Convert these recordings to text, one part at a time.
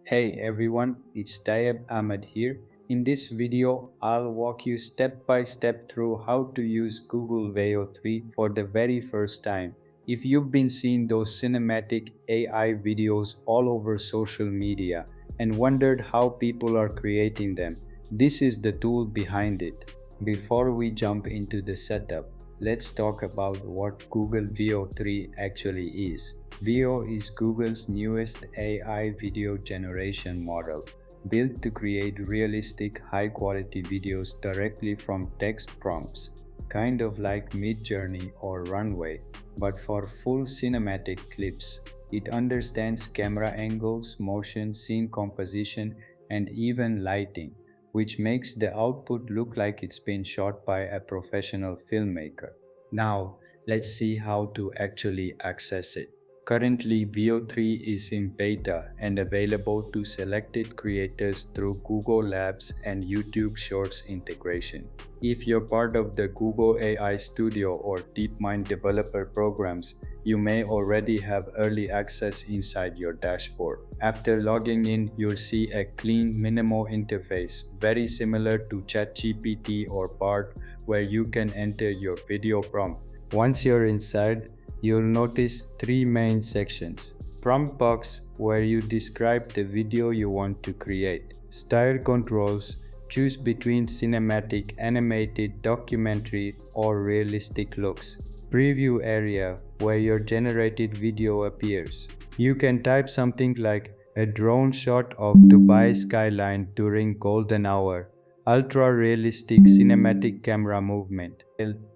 Hey everyone, it's Tayyab Ahmed here. In this video, I'll walk you step by step through how to use Google Veo 3 for the very first time. If you've been seeing those cinematic AI videos all over social media and wondered how people are creating them, this is the tool behind it. Before we jump into the setup, let's talk about what Google Veo 3 actually is. Veo is Google's newest AI video generation model, built to create realistic, high-quality videos directly from text prompts, kind of like Midjourney or Runway, but for full cinematic clips. It understands camera angles, motion, scene composition, and even lighting, which makes the output look like it's been shot by a professional filmmaker. Now, let's see how to actually access it. Currently, VO3 is in beta and available to selected creators through Google Labs and YouTube Shorts integration. If you're part of the Google AI Studio or DeepMind developer programs, you may already have early access inside your dashboard. After logging in, you'll see a clean, minimal interface, very similar to ChatGPT or Bard, where you can enter your video prompt. Once you're inside, you'll notice three main sections. Prompt box, where you describe the video you want to create. Style controls, choose between cinematic, animated, documentary, or realistic looks. Preview area, where your generated video appears. You can type something like a drone shot of Dubai skyline during golden hour, ultra realistic cinematic camera movement,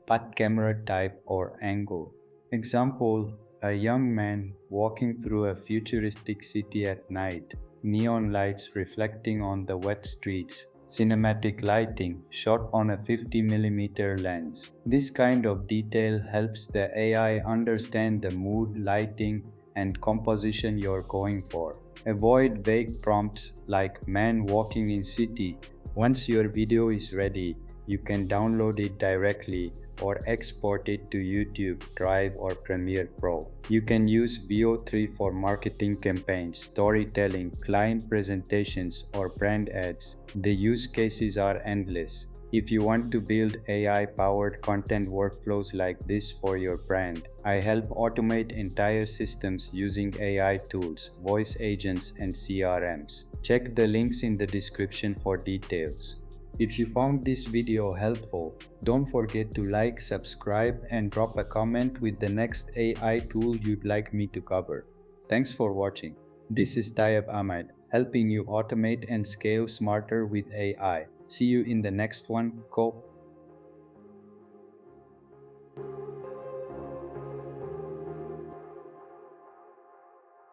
but camera type or angle. Example, a young man walking through a futuristic city at night, neon lights reflecting on the wet streets, cinematic lighting shot on a 50mm lens. This kind of detail helps the AI understand the mood, lighting, and composition you're going for. Avoid vague prompts like man walking in city. Once your video is ready, you can download it directly or export it to YouTube, Drive, or Premiere Pro. You can use VO3 for marketing campaigns, storytelling, client presentations, or brand ads. The use cases are endless. If you want to build AI-powered content workflows like this for your brand, I help automate entire systems using AI tools, voice agents, and CRMs. Check the links in the description for details. If you found this video helpful, don't forget to like, subscribe, and drop a comment with the next AI tool you'd like me to cover. Thanks for watching. This is Tayyab Ahmed, helping you automate and scale smarter with AI. See you in the next one. Go.